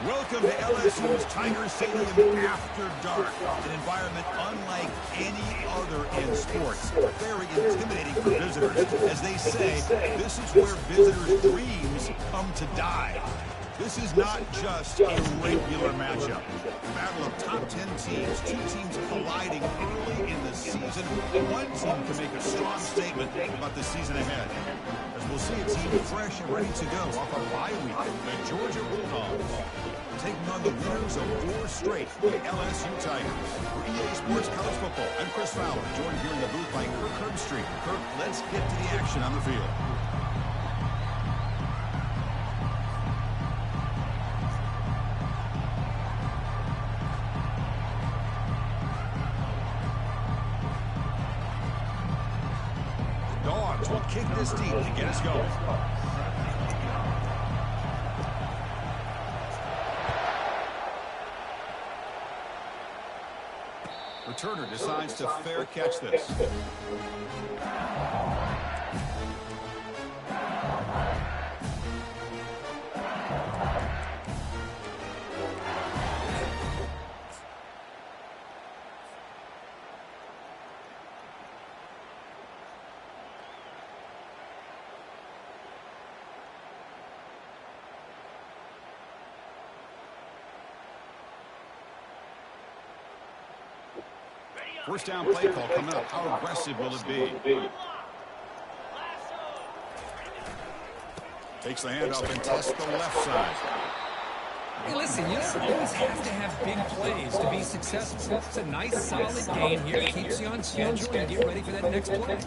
Welcome to LSU's Tiger Stadium after dark, an environment unlike any other in sports. Very intimidating for visitors. As they say, this is where visitors' dreams come to die. This is not just a regular matchup. A battle of top 10 teams, two teams colliding early in the season. One team can make a strong statement about the season ahead. As we'll see a team fresh and ready to go off a bye week, the Georgia Bulldogs, taking on the winners of 4 straight, the LSU Tigers. For EA Sports College Football, I'm Chris Fowler, joined here in the booth by Kirk Herbstreit. Kirk, let's get to the action on the field. Dogs will kick this deep to get us going. Returner decides to fair catch this. First down play call coming up. How aggressive will it be? Takes the handoff and tests the left side. Hey, listen, you don't always have to have big plays to be successful. It's a nice, solid game here. Keeps you on schedule and get ready for that next play.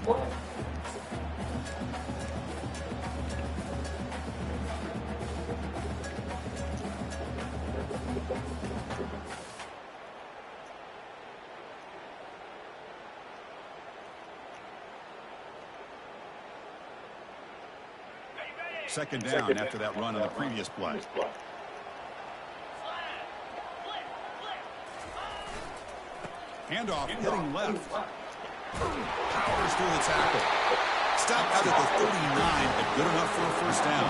Second down after that run on the previous play. Handoff heading left. Powers through the tackle. Stopped out at the 39, but good enough for a first down.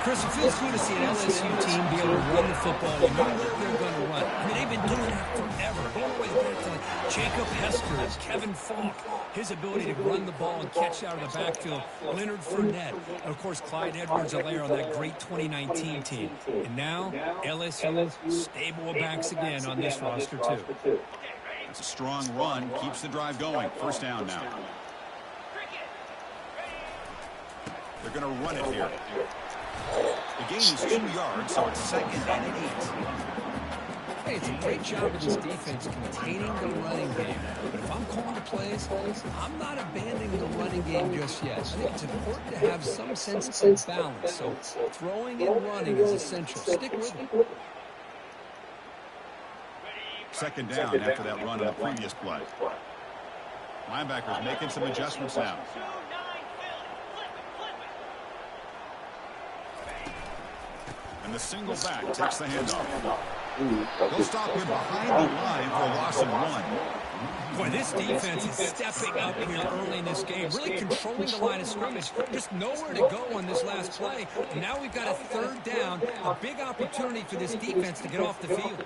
Chris, it feels good to see an LSU team be able to run the football. You know where they're going to run. I mean, they've been doing that forever. All the way back to like Jacob Hester, Kevin Falk. His ability to run the ball and catch out of the backfield. Leonard Fournette. And, of course, Clyde Edwards-Helaire on that great 2019 team. And now, LSU stable of backs again on this roster, too. It's a strong run. Keeps the drive going. First down now. They're going to run it here. The gain is 2 yards, so it's 2nd and 8. Hey, it's a great job of this defense containing the running game. But if I'm calling the plays, I'm not abandoning the running game just yet. I think it's important to have some sense of balance. So throwing and running is essential. Stick with it. Second down after that run on the previous play. Linebackers making some adjustments now. And the single back takes the handoff. They'll stop him behind the line for a loss of 1. Boy, this defense is stepping up here early in this game, really controlling the line of scrimmage. Just nowhere to go on this last play. And now we've got a third down, a big opportunity for this defense to get off the field.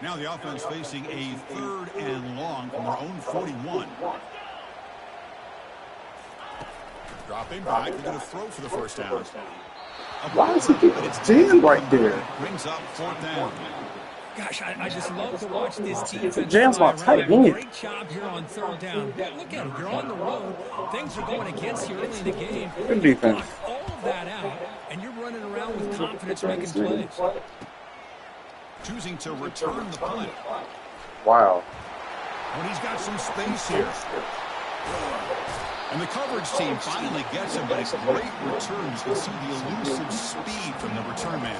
Now the offense facing a 3rd and long from their own 41. Dropping back, they're going to throw for the first down. Why is he getting jammed right there? Brings up 4th down. Gosh, I just love to watch this defense. Jam's my tight end. Great job here on 3rd down. Look at it. You're on the road. Things are going against you early in the game. Good defense. Block all of that out, and you're running around with confidence making plays. Choosing to return the punt. Wow. When he's got some space here. And the coverage team finally gets him, but it's great return. You can see the elusive speed from the return man.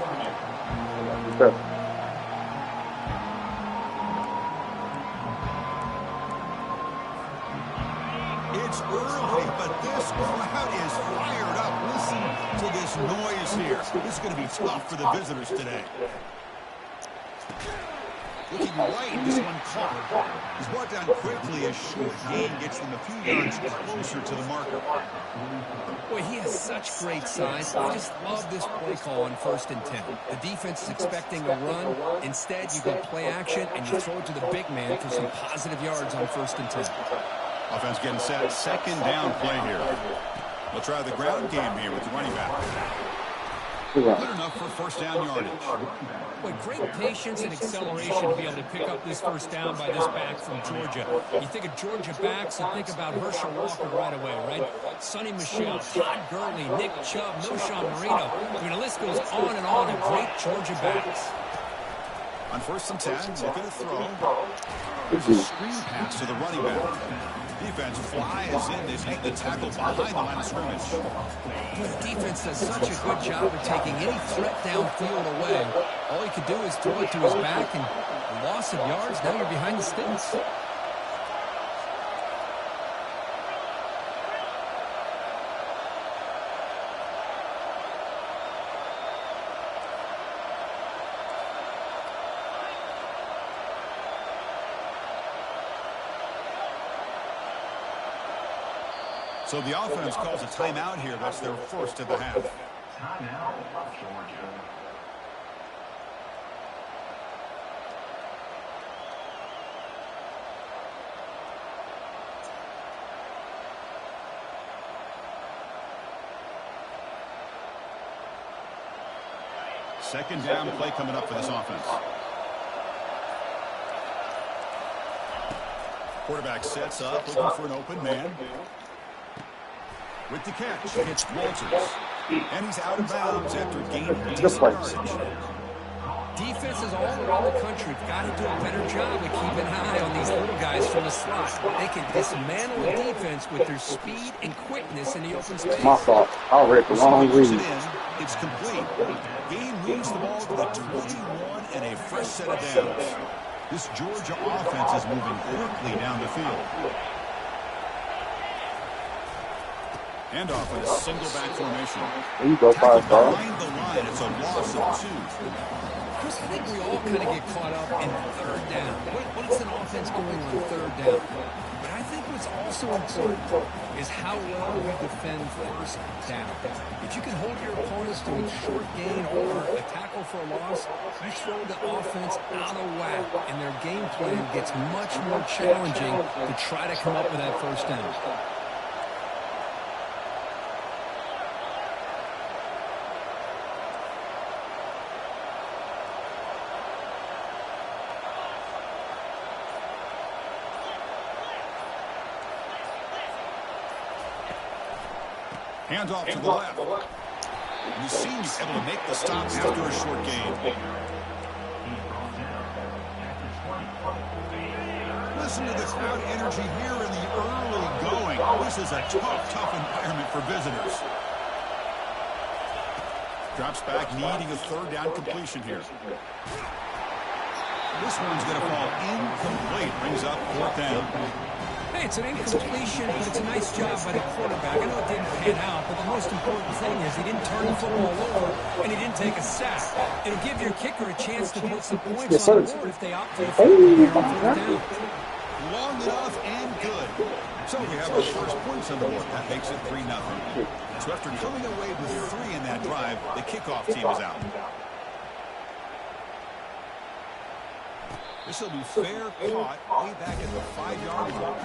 It's early, but this crowd is fired up. Listen to this noise here. This is going to be tough for the visitors today. looking right, and this one caught. He's brought down quickly. A short gain gets them a few yards closer to the marker. Boy, he has such great size. I just love this play call on 1st and 10. The defense is expecting a run. Instead, you go play action, and you throw it to the big man for some positive yards on 1st and 10. Offense getting set. 2nd down play here. They'll try the ground game here with the running back. Good enough for 1st down yardage. Boy, great patience and acceleration to be able to pick up this 1st down by this back from Georgia. You think of Georgia backs, you think about Herschel Walker right away, right? Sonny Michel, Todd Gurley, Nick Chubb, Knowshon Marino. I mean, the list goes on and on of great Georgia backs. On 1st and 10, looking to throw. There's a screen pass to the running back. Defense flies in. They make the tackle behind the line of scrimmage. The defense does such a good job of taking any threat downfield away. All he could do is throw it to his back, and a loss of yards, now you're behind the sticks. So the offense calls a timeout here. That's their 1st of the half. Timeout, Georgia. Second down play coming up for this offense. Quarterback sets up, looking for an open man. With the catch, it's Walters. And he's out of bounds after gaining decent yardage. Defenses all around the country have got to do a better job of keeping an eye on these little guys from the slot. They can dismantle a defense with their speed and quickness in the open space. My fault. I read the wrong read. It's complete. Gain moves the ball to the 21 and a fresh set of downs. This Georgia offense is moving quickly down the field. Handoff in a single back formation. There you go, 5-star. Behind the line, it's a loss of 2. Chris, I think we all kind of get caught up in 3rd down. What is an offense doing on 3rd down? But I think what's also important is how well we defend 1st down. If you can hold your opponents to a short gain or a tackle for a loss, you throw the offense out of whack, and their game plan gets much more challenging to try to come up with that 1st down. Hands off to the left. He seems able to make the stop after a short gain. Listen to the crowd energy here in the early going. This is a tough environment for visitors. Drops back, needing a 3rd down completion here. This one's going to fall incomplete. Brings up 4th down. Hey, it's an incompletion, but it's a nice job by the quarterback. I know it didn't pan out, but the most important thing is he didn't turn the football over, and he didn't take a sack. It'll give your kicker a chance to put some points on the board if they opt for the football here on 4th down. Long enough and good. So we have our first points on the board. That makes it 3-0. So after coming away with 3 in that drive, the kickoff team is out. This will be fair caught way back at the 5-yard line.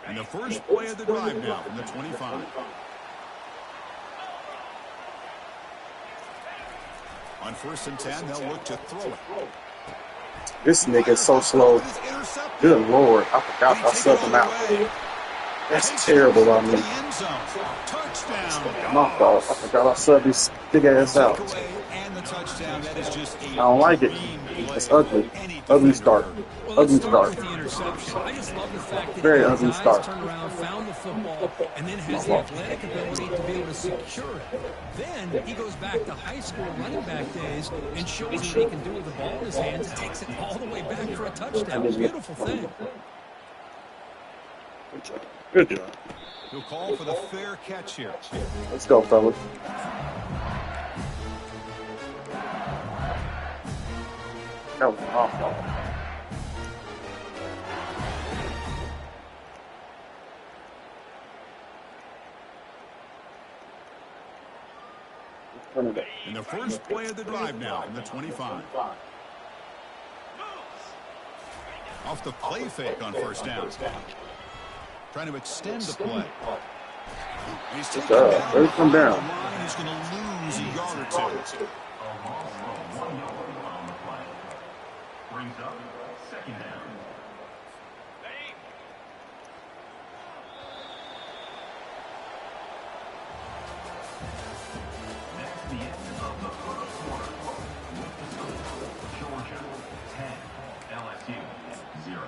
And the first play of the drive now from the 25. On 1st and 10, they'll look to throw it. This nigga's so slow. Good Lord. I forgot I subbed him out. That's terrible by me. My fault. I forgot I subbed this big ass out. And a touchdown. That is just I don't like it. It's ugly. Ugly start. Well, let's Ugly start start. with the interception. I just love the fact that Very he got ugly his eyes start. turned around, found the football, and then has the athletic ability to be able to secure it. Then he goes back to high school running back days and shows what he can do with the ball in his hands and takes it all the way back for a touchdown. Beautiful thing. Good job. He'll call for the fair catch here. Let's go, fellas. That was awful. In the first play of the drive now from the 25. Off the play fake on first down. Trying to extend the play. He's taking down. Ready to come down. He's going to lose a yard or two. Brings up second down. Next, the end of the first quarter. Georgia 10, LSU 0.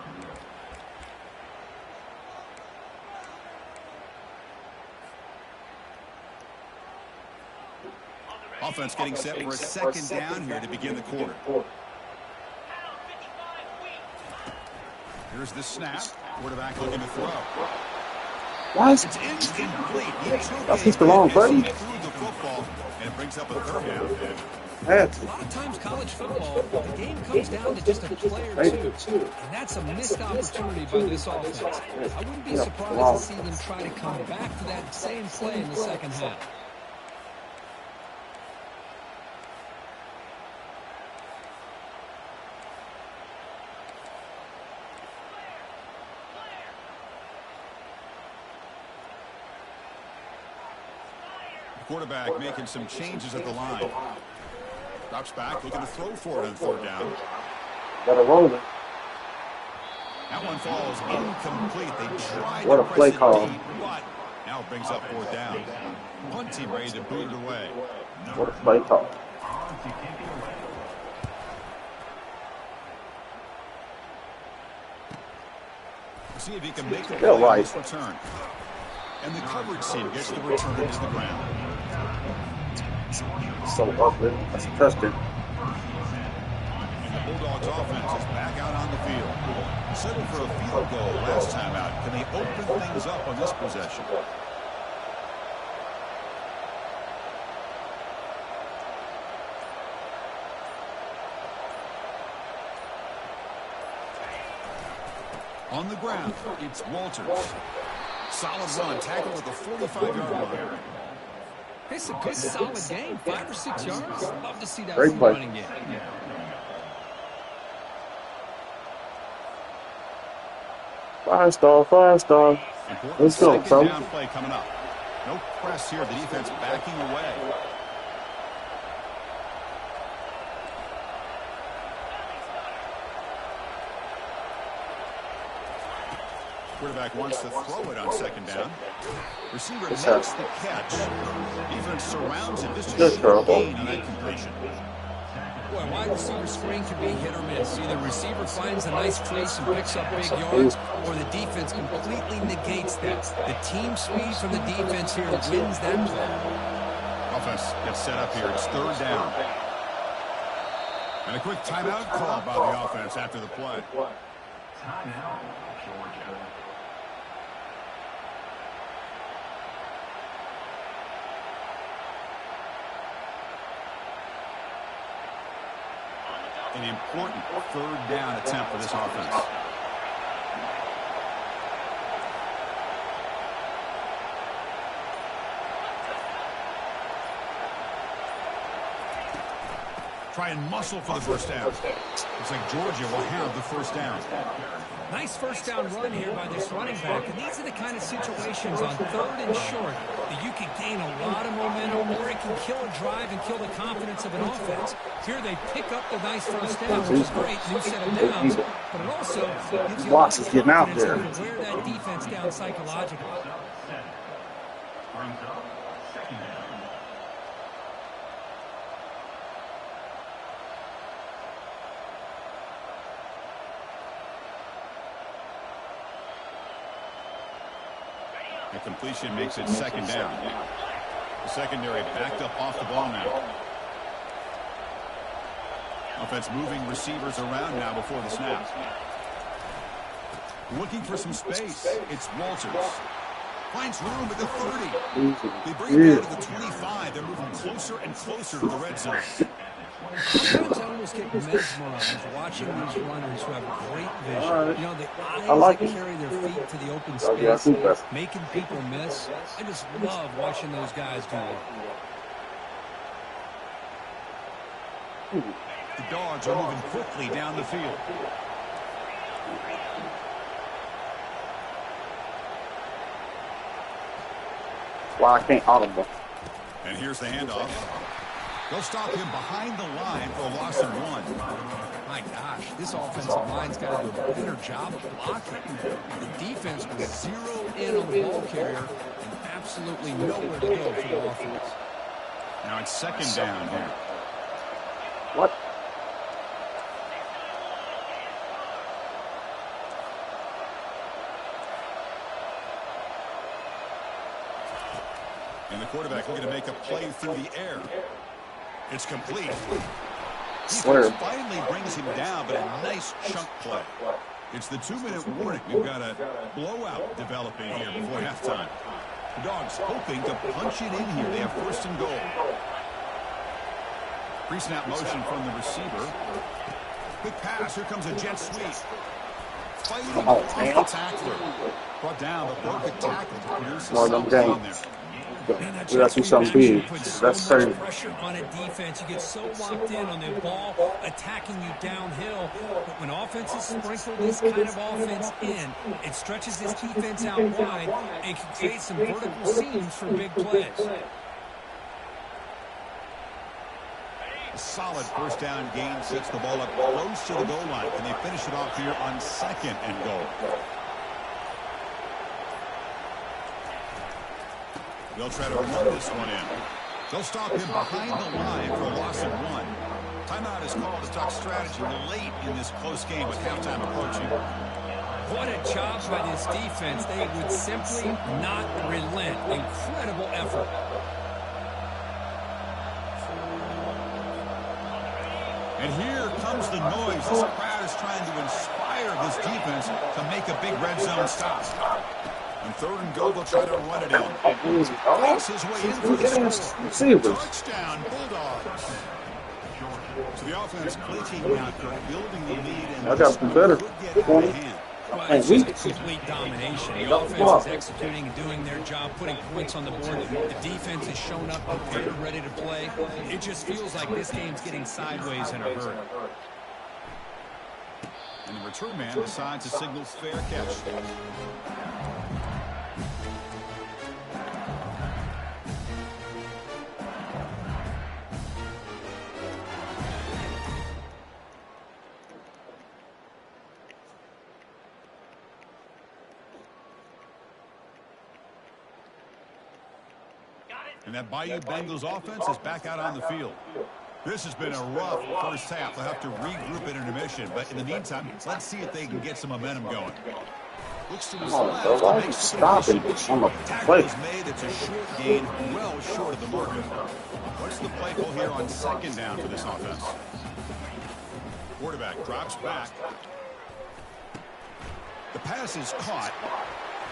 Offense getting set for a second down here to begin the quarter. Here's the snap. Quarterback looking to throw. Why is It's incomplete. That's just the wrong button. Threw the football, and it brings up a third down. A lot of times college football, the game comes down to just a play or two. And that's a missed opportunity by this offense. I wouldn't be surprised to see them try to come back to that same play in the second half. Quarterback making some changes at the line. Drops back, looking to throw for it on third down. Gotta roll it. That one falls incomplete. They tried What to a play press it call. deep, but now it brings up fourth down. Punt team ready to boot it away. What a play call. See if he can make a Yeah, play on right. this return. And the coverage team gets the return to the ground. So ugly. That's a touchdown. And the Bulldogs offense is back out on the field. Settled for a field goal last time out. Can they open things up on this possession? On the ground, it's Walters. Solid run, tackled at the 45-yard line. It's a good, solid game. 5 or 6 yards. Love to see that Great from the play. running game. Five star. Important Let's go, second fellas. down play coming up. No press here. The defense backing away. Quarterback wants to throw it on second down. Receiver makes the catch. Defense surrounds him. Just a Good short throw. gain on that completion. Boy, wide receiver screen can be hit or miss. Either receiver finds a nice crease and picks up big yards, or the defense completely negates that. The team speed from the defense here wins that play. Offense gets set up here. It's third down. And a quick timeout call by the offense after the play. Timeout, Georgia. An important third down attempt for this offense. Try and muscle for the first down. Looks like Georgia will have the first down. Nice first down run here by this running back. And these are the kind of situations on third and short that you can gain a lot of momentum, or it can kill a drive and kill the confidence of an offense. Here they pick up the nice first down, which is great. New set of downs. But it also gives you a lot of Getting out confidence there. to wear that defense down psychologically. Brings up second down. The completion makes it second down. The secondary backed up off the ball now. Offense moving receivers around now before the snap. Looking for some space. It's Walters. Finds room at the 30. They bring it down to the 25. They're moving closer and closer to the red zone. Sometimes I almost get mesmerized watching these runners who have great vision. You know, the eyes that carry their feet to the open space, making people miss. I just love watching those guys do it. The Dogs are moving quickly down the field. Why I can't audible. And here's the handoff. They'll stop him behind the line for a loss of 1. My gosh, this offensive line's got to do a better job of blocking. The defense was zeroed in on the ball carrier and absolutely nowhere to go for the offense. Now it's second down here. What? And the quarterback looking to make a play through the air. It's complete. Swear. He finally brings him down, but a nice chunk play. It's the 2-minute warning. We've got a blowout developing here before halftime. The Dogs hoping to punch it in here. They have first and goal. Pre-snap motion from the receiver. Quick pass. Here comes a jet sweep. Fighting off the tackler. Brought down, but broke the tackle. Here's the solid game there. Man, that That's something big. That's so much pressure on a defense. You get so locked in on the ball attacking you downhill. But when offenses sprinkle this kind of offense in, it stretches this defense out wide and can create some vertical seams for big plays. A solid first down gain sets the ball up close to the goal line. And they finish it off here on second and goal. They'll try to run this one in. They'll stop him behind the line for a loss of 1. Timeout is called to talk strategy late in this close game with halftime approaching. What a job by this defense. They would simply not relent. Incredible effort. And here comes the noise. This crowd is trying to inspire this defense to make a big red zone stop. On third and goal, they'll try to run it in. Makes his way in for the score. Touchdown, Bulldogs. So the offense clicking now, building the lead, and I got some better. could get out of hand. Well, it's just complete domination. The offense is executing and doing their job, putting points on the board. The defense has shown up prepared, ready to play. It just feels like this game's getting sideways in a hurry. And the return man decides to signal fair catch. And that Bayou Bengals offense is back out on the field. This has been a rough first half. They'll have to regroup at intermission. But in the meantime, let's see if they can get some momentum going. Looks to his left. Why are you stopping on the Tackle play? is made. It's a short gain, well short of the marker. What's the play call here on second down for this offense? Quarterback drops back. The pass is caught.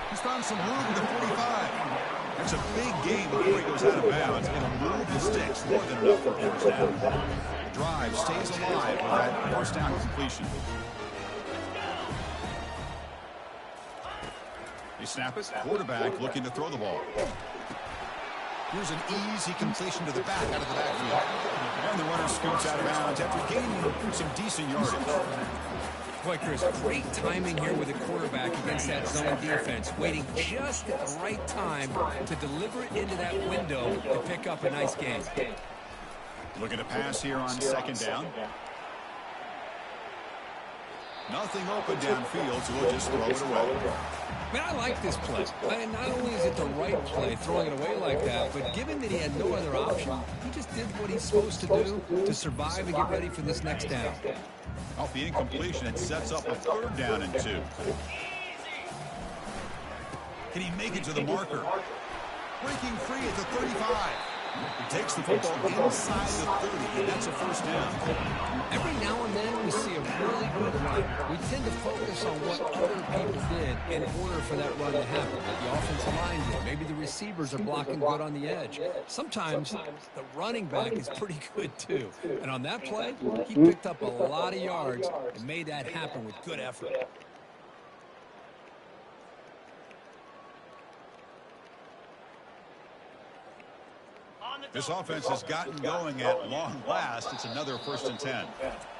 He's found some room at the 45. It's a big game before he goes out of bounds. Going to move the sticks more than enough for first down. The drive stays alive with that first down completion. They snap it. Quarterback looking to throw the ball. Here's an easy completion to the back out of the backfield. And the runner scoots out of bounds after gaining some decent yardage. Boy, Chris, great timing here with the quarterback against that zone defense, waiting just at the right time to deliver it into that window to pick up a nice gain. Looking to pass here on second down. Nothing open downfield, so we'll just throw it away. Man, I like this play. Not only is it the right play, throwing it away like that, but given that he had no other option, he just did what he's supposed to do to survive and get ready for this next down. Off the incompletion, it sets up a third down and 2. Can he make it to the marker? Breaking free at the 35. He takes the football inside the 30, and that's a first down. Every now and then we see a really good run. We tend to focus on what other people did in order for that run to happen. What the offensive line did. Maybe the receivers are blocking good on the edge. Sometimes the running back is pretty good too. And on that play, he picked up a lot of yards and made that happen with good effort. This offense has gotten going at long last. It's another 1st and 10.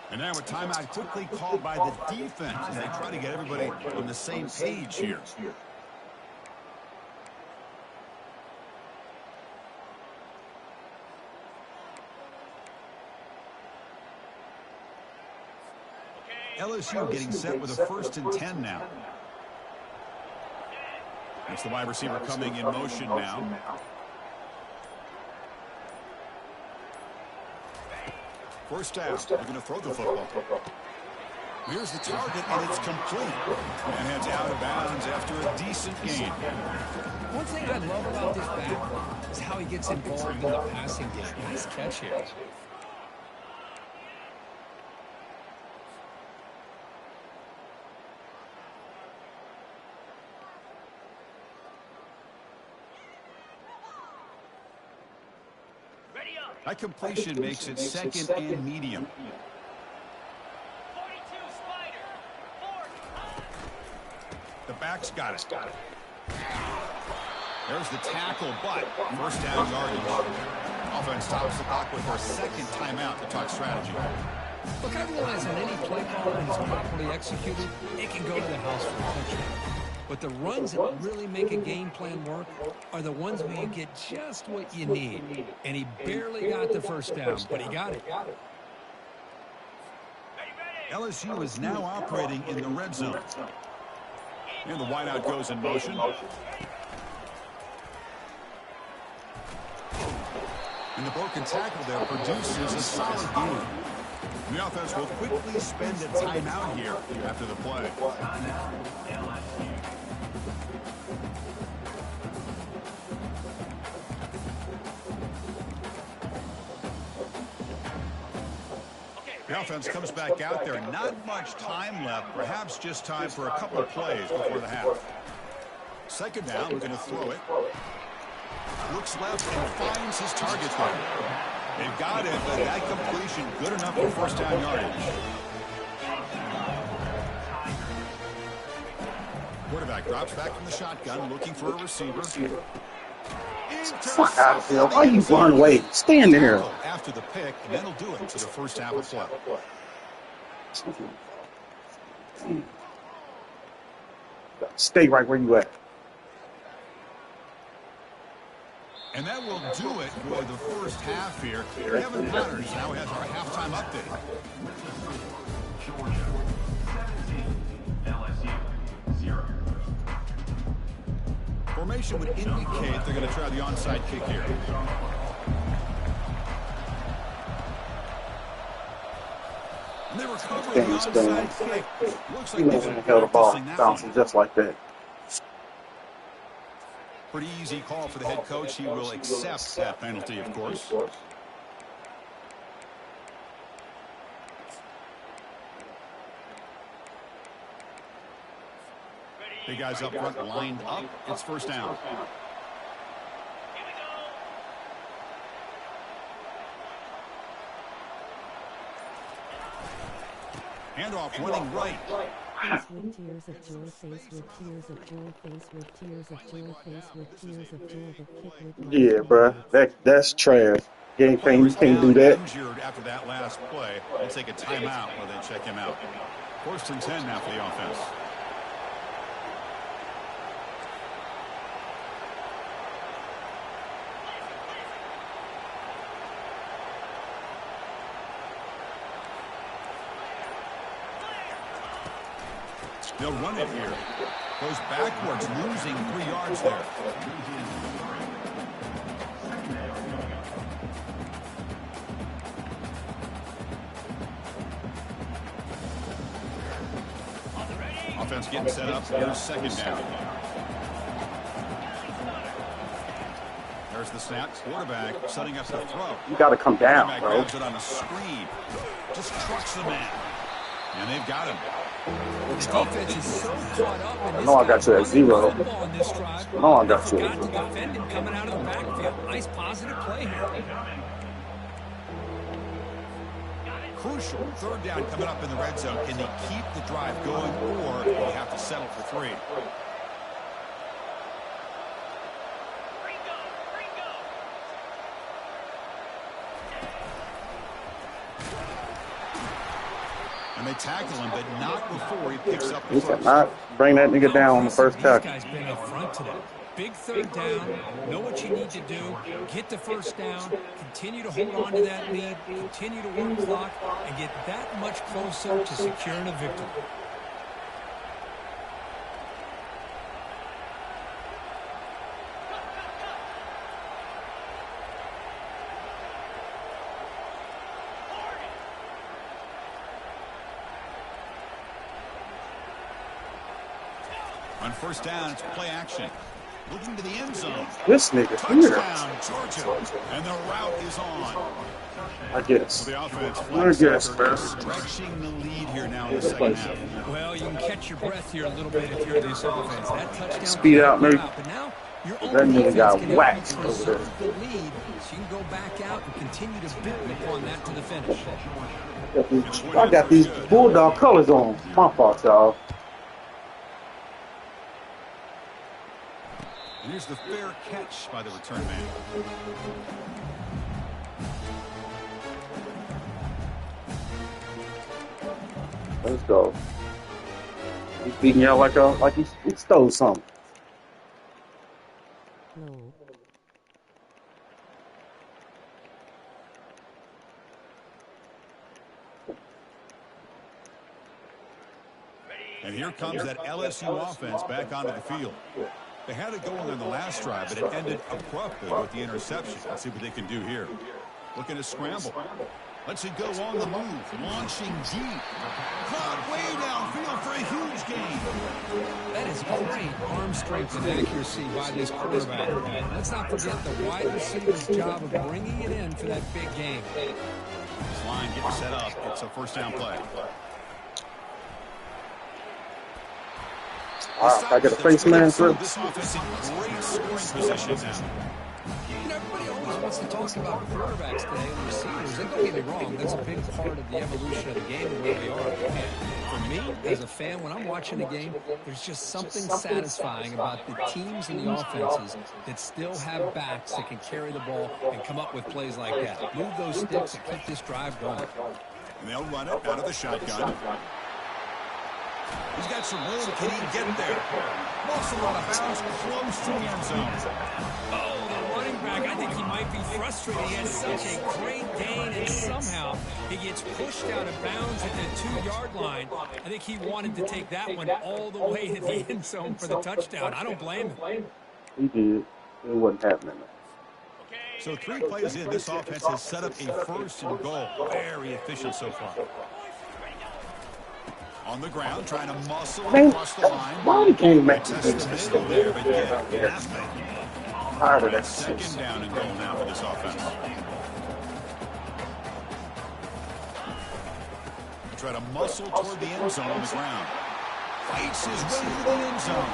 And now a timeout quickly called by the defense as they try to get everybody on the same page here. LSU getting set with a 1st and 10 now. It's the wide receiver coming in motion now. First down, they're going to throw the football. Here's the target, and it's complete. And heads out of bounds after a decent gain. One thing I love about this back is how he gets involved in the passing game. Nice catch here. That completion makes it 2nd and medium. The back's got it. There's the tackle, but 1st down yardage. Offense stops the clock with their 2nd timeout to talk strategy. Look, I realize on any play call that is properly executed, it can go to the house for a touchdown. But the runs that really make a game plan work are the ones where you get just what you need. And he barely got the 1st down, but he got it. LSU is now operating in the red zone. And the wideout goes in motion. And the broken tackle there produces a solid gain. The offense will quickly spend a timeout here after the play. The offense comes back out there. Not much time left. Perhaps just time for a couple of plays before the half. 2nd down. We're going to throw it. Looks left and finds his target there. They've got it, but that completion good enough for 1st down yardage. Quarterback drops back from the shotgun, looking for a receiver. Fuck out of here. Why you run away? Stand there. After the pick, and that'll do it for the 1st half of play. Stay right where you at. And that will do it for the 1st half here. Kevin Potters now has our halftime update. Georgia 17, LSU 0. Formation would indicate they're going to try the onside kick here. And they recover the onside kick. Looks like they've been held the ball practicing that bouncing one. just like that. Pretty easy call for the head coach. He will accept that penalty, of course. Big guys up front lined up. It's 1st down. Handoff running right. Face with tears of joy, face with tears of joy, face with tears of joy, face with tears of joy, the kick with Yeah, bruh. That's trash. You can't do that. Injured after that last play. They'll take a timeout while they check him out. 1st and 10 now for the offense. They'll run it here. Goes backwards, losing 3 yards there. Offense getting set up. Here's 2nd down. Here's the snap. Quarterback setting up the throw. You got to come down, Quarterback bro. grabs it on a screen. Just trucks the man. And they've got him. The defense is so caught up in I this know I got you at guy's 0. running the football in this drive. No, I They got you. forgot to defend him coming out of the backfield. Nice positive play here. Crucial. Third down coming up in the red zone. Can they keep the drive going, or do they have to settle for 3? And they tackle him, but not before he picks up the You first. cannot bring that nigga down on the first These tackle. guys been up front today. Big third down. Know what you need to do. Get the first down. Continue to hold on to that lead. Continue to work clock and get that much closer to securing a victory. On first down, it's play action. Looking to the end zone. This nigga here. Touchdown, Georgia. And the route is on. I guess. The offense, I guess, Flag man. stretching the lead here now in the second half. Well, you can catch your breath here a little bit if you're this offense. That touchdown Speed out, maybe. But now your That own nigga defense got can help whacked you over preserve the lead, so you can go back out and continue to build upon that to the finish. I got these Bulldog colors on. My fault, y'all. And here's the fair catch by the return man. Let's go. He's beating y'all like he stole something. low, And here comes that LSU offense back onto the field. They had it going on the last drive, but it ended abruptly with the interception. Let's see what they can do here. Looking to scramble. Lets it go on the move. Launching deep. Caught way downfield for a huge gain. That is great arm strength and accuracy by this quarterback. Let's not forget the wide receiver's job of bringing it in for that big game. This line getting set up. It's a first down play. I got a face man, sir. This offense in great scoring position now. You know, everybody always wants to talk about quarterbacks today and receivers. And don't get me wrong, that's a big part of the evolution of the game and where we are. And for me, as a fan, when I'm watching a game, there's just something satisfying about the teams and the offenses that still have backs that can carry the ball and come up with plays like that. Move those sticks and keep this drive going. And they'll run it out of the shotgun. He's got some room. Can he get there? Muscle out of bounds, close to the end zone. Oh, the running back, I think he might be frustrated. He has such a great gain, and somehow he gets pushed out of bounds at the 2-yard line. I think he wanted to take that one all the way to the end zone for the touchdown. I don't blame him. He did. It wasn't happening. So 3 plays in, this offense has set up a first and goal. Very efficient so far. On the ground, trying to muscle across the line. Why he came back? Test the middle there, but yeah, nothing. Tired of that Second shit. down and goal now for this offense. Try to muscle toward the end zone on the ground. Fights his way to the end zone.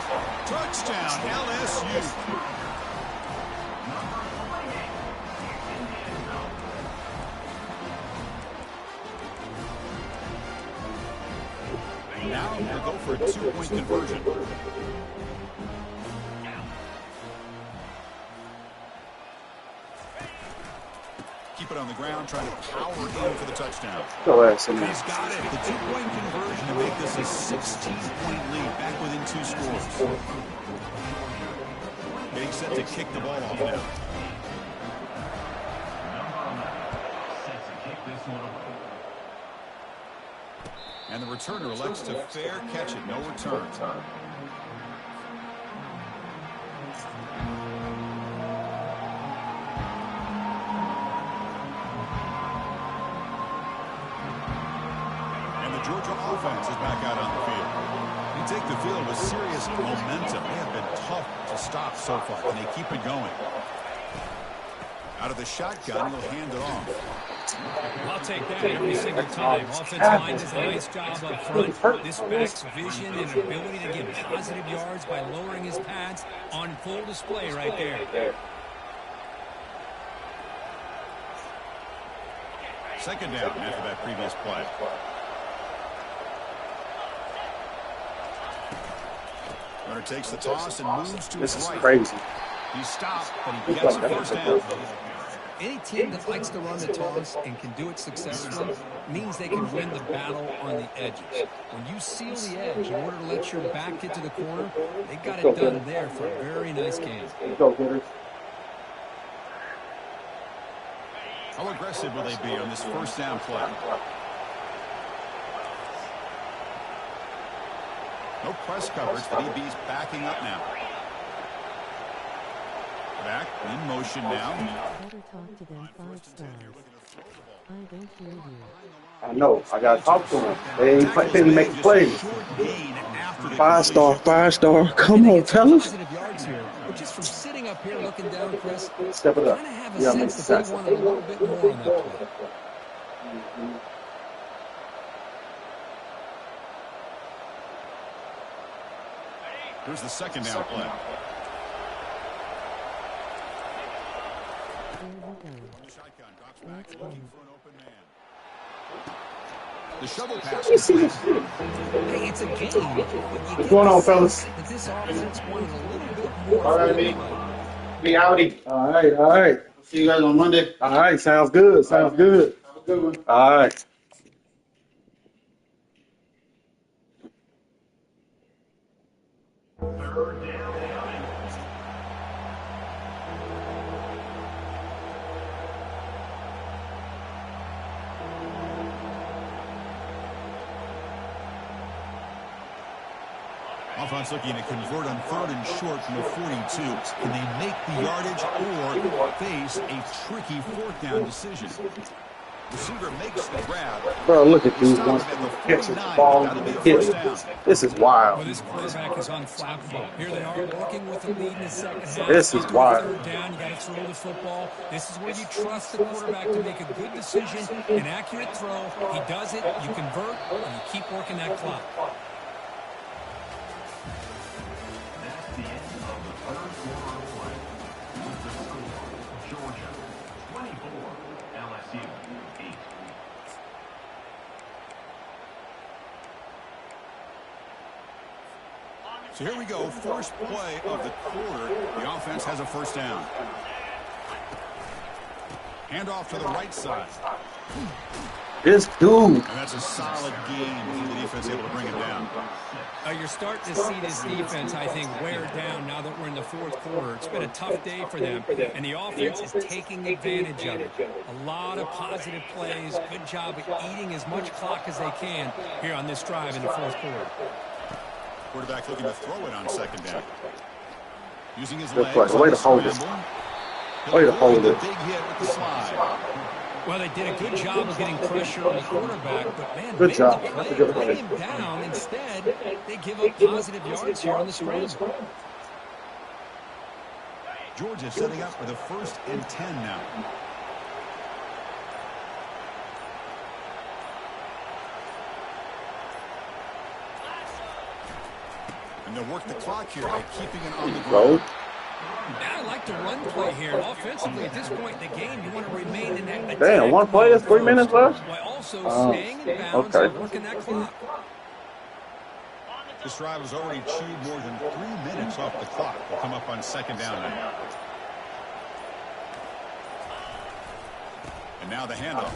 Touchdown, LSU. Now we'll go for a 2-point conversion. Keep it on the ground, trying to power in for the touchdown. Go ahead, in there. He's got it. The 2-point conversion to make this a 16-point lead, back within 2 scores. Getting set to kick the ball off now. Set to kick this one away. And the returner elects to fair catch it. No return. And the Georgia offense is back out on the field. They take the field with serious momentum. They have been tough to stop so far. Can they keep it going? Out of the shotgun, he'll hand it off. I'll take that every single time. Offensive line does a nice job up front. This back's vision and ability to get positive yards by lowering his pads on full display right there. Second down after that previous play. Runner takes the toss and moves to his right. This is crazy. He stopped, but he gets the first down. Any team that likes to run the toss and can do it successfully means they can win the battle on the edges. When you seal the edge in order to let your back get to the corner, they got it done there for a very nice game. How aggressive will they be on this first down play? No press coverage. The DB's backing up now. Back in motion now. Better talk to them 5 stars. I don't hear you. I know. I got to talk to them. They ain't making plays. 5 star. Come on, fellas. But just from sitting up here looking down, Chris, Step it up. kind of have a sense that they want a little bit more on that play. Here's the second down play. The shovel pass. Hey, it's a game. What's going on, fellas? But this offense wanted a little bit more. All right, be howdy. All right. See you guys on Monday. All right, sounds good. Have a good one. All right. Third down coming. Offense looking to convert on 3rd and short from the 42. Can they make the yardage or face a tricky 4th down decision? Receiver makes the grab. Bro, look at these ones catching the ball and hitting. This is wild. Well, this quarterback is unflappable. Here they are working with the lead in the second half. This is wild. 3rd down, you got to throw the football. This is where you trust the quarterback to make a good decision, an accurate throw. He does it, you convert, and you keep working that clock. That's the end of the third quarter of play. With the score, Georgia 24, LSU 8. So here we go. First play of the quarter. The offense has a first down. Hand off to the right side. This dude. And that's a solid game. The defense able to bring him down. You're starting to see this defense, I think, wear down now that we're in the 4th quarter. It's been a tough day for them, and the offense is taking advantage of it. A lot of positive plays. Good job at eating as much clock as they can here on this drive in the 4th quarter. Quarterback looking to throw it on 2nd down. Using his Good legs. play. Way to hold it. Way to hold it. Big hit with the slide. Well, they did a good job of getting pressure on the quarterback, but, man, Good made job. the That's a play, good bring play. him down. Instead, they give up positive yards here on the scramble. Georgia setting up for the 1st and 10 now. And they'll work the clock here by keeping it on the ground. Yeah, I like the run play here. Offensively, at this point in the game, you want to remain in that attack. Damn, one play is 3 minutes left? While also staying in bounds okay. and working that clock. This drive has already chewed more than 3 minutes off the clock. We'll come up on 2nd down now. And now the handoff.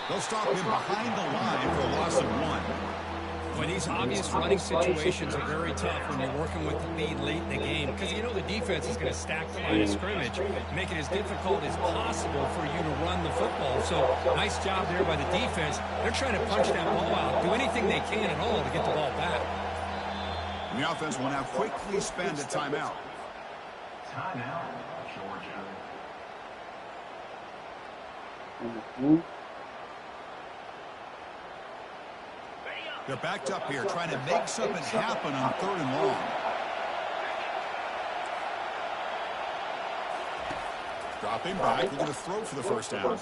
They'll stop him behind the line for a loss of 1. Well, these obvious running situations are very tough when you're working with the lead late in the game because you know the defense is going to stack the line of scrimmage, make it as difficult as possible for you to run the football. So, nice job there by the defense. They're trying to punch that ball out, do anything they can at all to get the ball back. And the offense will now quickly spend a timeout. Timeout, Georgia. They're backed up here, trying to make something happen on 3rd and long. Dropping back, looking to throw for the first down.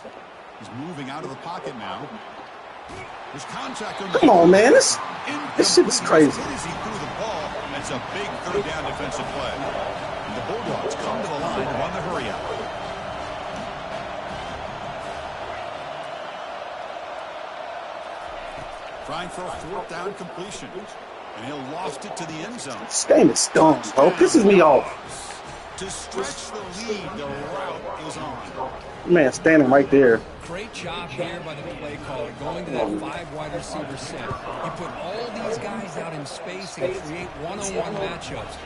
He's moving out of the pocket now. There's contact on the Come on, man. This shit is crazy. As he threw the ball, that's a big third down defensive play. And the Bulldogs come to the line to run the hurry up. Trying for a fourth down completion. And he'll loft it to the end zone. This game is dumb, bro. Pisses me off. To stretch the lead, the route is on. Man, standing right there. Great job here by the play caller, going to that 5 wide receiver set. You put all these guys out in space and create one-on-one matchups.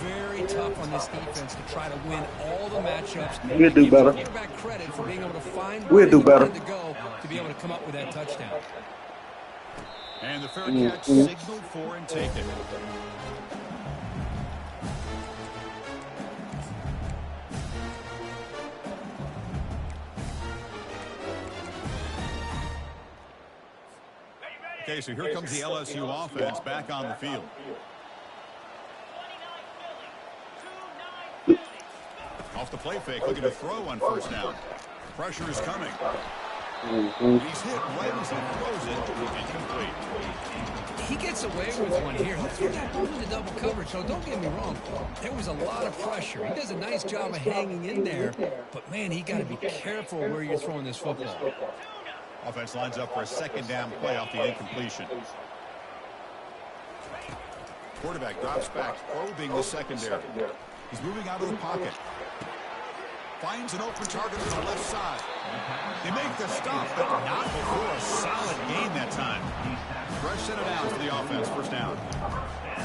Very tough on this defense to try to win all the matchups. We'll do better. Give back credit for being able to find We'll do better. to go to be able to come up with that touchdown. And the fair catch signaled for and taken. Okay, so here comes the LSU offense back on the field. Off the play fake, looking to throw on first down. Pressure is coming. He's hit right as he throws it. Incomplete. He gets away with one here. He'll throw that ball into double coverage, so don't get me wrong. There was a lot of pressure. He does a nice job of hanging in there, but, man, he got to be careful where you're throwing this football. Offense lines up for a second down play off the incompletion. Quarterback drops back, probing the secondary. He's moving out of the pocket. Finds an open target on the left side. They make the stop, but not before a solid gain that time. Fresh set of downs for the offense, first down.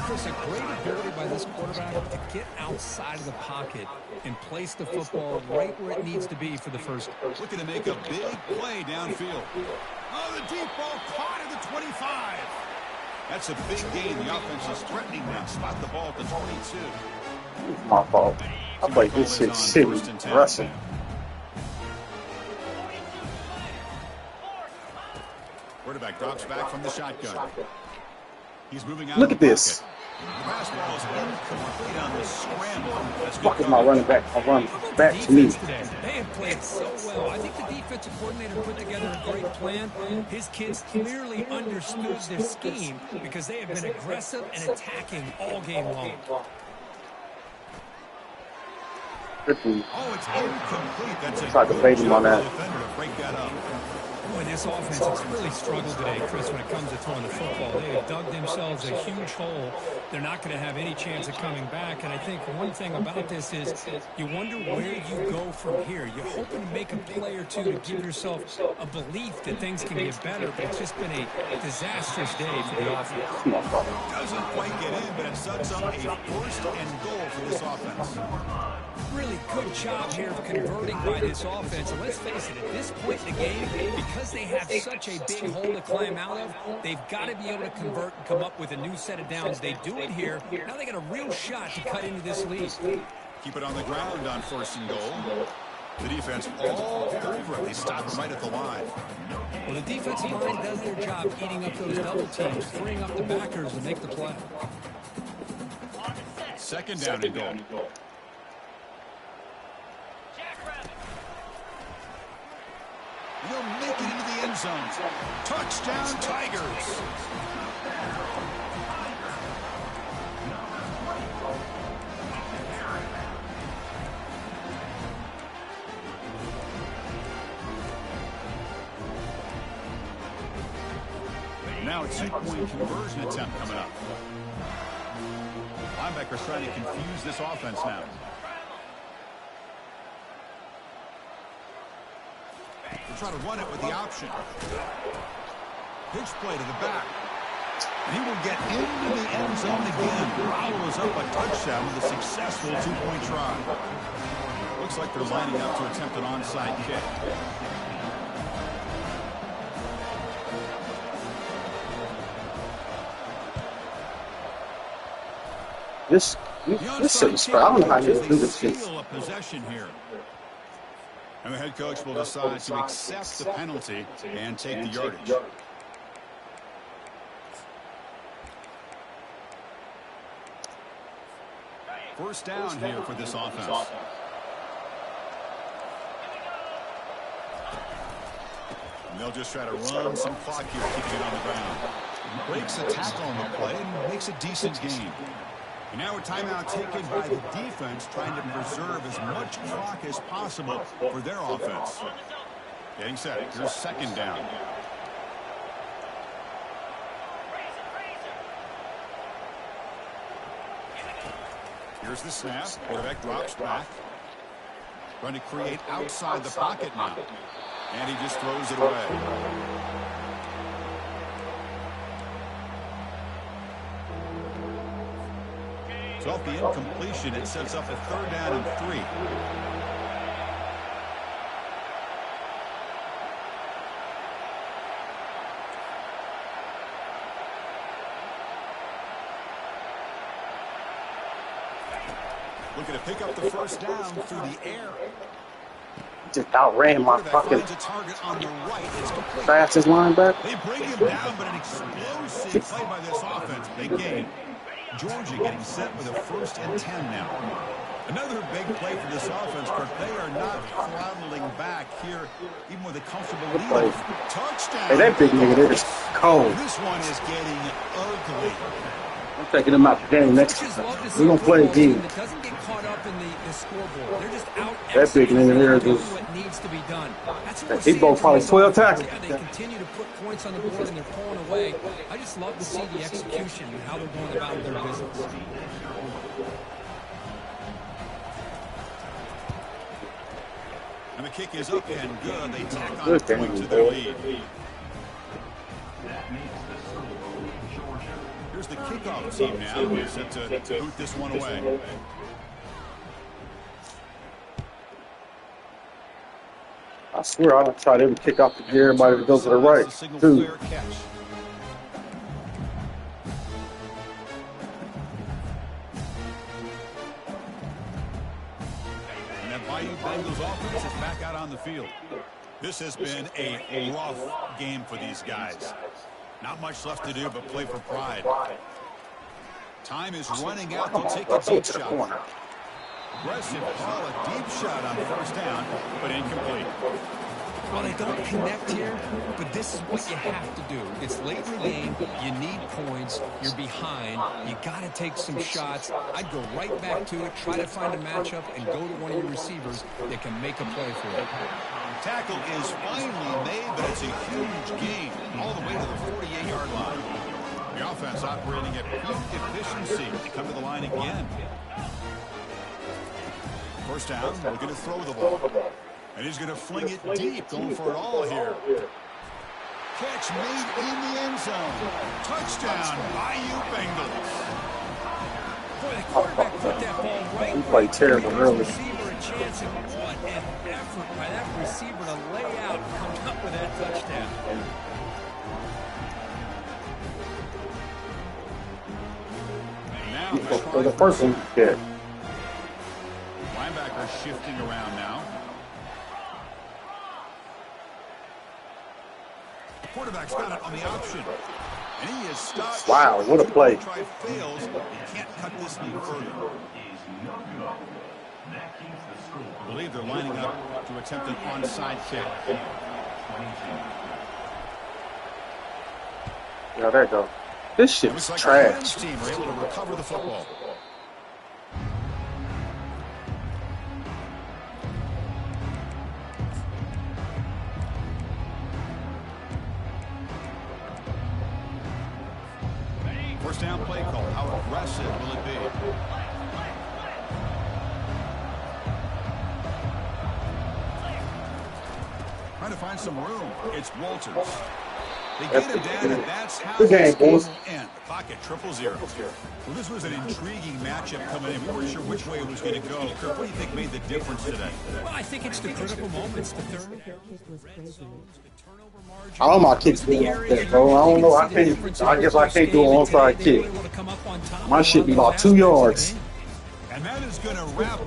Chris, a great ability by this quarterback to get outside of the pocket and place the football right where it needs to be for the first. Looking to make a big play downfield. Oh, the deep ball caught at the 25. That's a big gain. The offense is threatening now. Spot the ball at the 22. It's my fault. I played this shit shitty. Rushing. Quarterback drops back from the shotgun. He's moving out. Look at this. The pass ball is incomplete on the scramble. That's good Fuck is my running back. My running back to me. They have played so well. I think the defensive coordinator put together a great plan. His kids clearly understood their scheme because they have been aggressive and attacking all game long. Oh, it's incomplete. That's a Tried to bait him on that. defender to break that up. Boy, this offense has really struggled today, Chris, when it comes to throwing the football. They have dug themselves a huge hole. They're not going to have any chance of coming back. And I think one thing about this is you wonder where you go from here. You're hoping to make a play or two to give yourself a belief that things can get better, but it's just been a disastrous day for the offense. Doesn't quite get in, but it sets up a first and goal for this offense. Really good job here of converting by this offense. And let's face it, at this point in the game, because they have such a big hole to climb out of, they've got to be able to convert and come up with a new set of downs. They do it here. Now they got a real shot to cut into this lead. Keep it on the ground on first and goal. The defense all over it. They stop him right at the line. Well, the defensive line does their job eating up those double teams, freeing up the backers to make the play. Second down and goal. They'll make it into the end zone. Touchdown, Tigers. Now a two-point conversion attempt coming up. Linebackers trying to confuse this offense now. They'll try to run it with the option. Pitch play to the back. And he will get into the end zone again. Follows up a touchdown with a successful two-point try. Looks like they're lining up to attempt an onside kick. This shit's I don't know how you do this shit. A possession here. And the head coach will decide to accept the penalty and take the yardage. First down here for this offense. And they'll just try to run some clock here, keeping it on the ground. Breaks a tackle on the play and makes a decent gain. And now a timeout taken by the defense, trying to preserve as much clock as possible for their offense. Getting set. Here's second down. Here's the snap. Quarterback drops back. Trying to create outside the pocket now. And he just throws it away. So off the incompletion, it sets up a 3rd down and 3. Looking to pick up the 1st down through the air. Just outran my fucking fastest linebacker. They bring him down, but an explosive play by this offense. Big game. Georgia getting set with a 1st and 10 now. Another big play for this offense, but they are not throttling back here, even with a comfortable lead. Touchdown. Hey, that big nigga there is cold. This one is getting ugly. I'm taking him out the game next time. We're going to play a game. That doesn't get caught up in the scoreboard. They're just out That big nigga there is just... what needs to be done. That's what He broke probably 12 tackles. Yeah, they continue to put points on the board and they're pulling away. I just love to see the execution and how they're going about their business. And the kick is up and good. They tack on a point to their lead. That makes the score Georgia. Here's the kickoff team now. We're set to boot this one away. I swear I don't try to ever kick off to everybody that goes to the right. Dude. And that Bayou Bengals offense is back out on the field. This has been a rough game for these guys. Not much left to do but play for pride. Time is running out. They'll take a deep shot. Aggressive call, a deep shot on 1st down, but incomplete. Well, they don't connect here, but this is what you have to do. It's late in the game. You need points. You're behind. You got to take some shots. I'd go right back to it, try to find a matchup, and go to one of your receivers that can make a play for you. Tackle is finally made, but it's a huge gain all the way to the 48-yard line. The offense operating at peak efficiency. They come to the line again. 1st down, we're going to throw the ball. And he's going to fling it deep, going for it all here. Catch made in the end zone. Touchdown, Bayou Bengals. Boy, the quarterback put that ball right. He played terrible early. Receiver a chance, and what an effort by that receiver to lay out and come up with that touchdown. Now, For the first one, yeah. Linebacker shifting around now. The quarterback's got it on the option. And he is stopped. Wow, what a play. Try fails. He can't cut this any further. I believe they're lining up to attempt an onside kick. Yeah, there you go. This shit is trash. The team are able to recover the football. First down play call. How aggressive will it be? Trying to find some room. It's Walters. They get him down, and that's how this game will end. The pocket 0-0. Well, this was an intriguing matchup coming in. We weren't sure which way it was going to go. Kirk, what do you think made the difference today? Well, I think it's the critical moments. The third. I don't know my kicks being like that, bro. I don't know. I guess I can't do an onside kick. My shit be about 2 yards. And that is going to wrap it.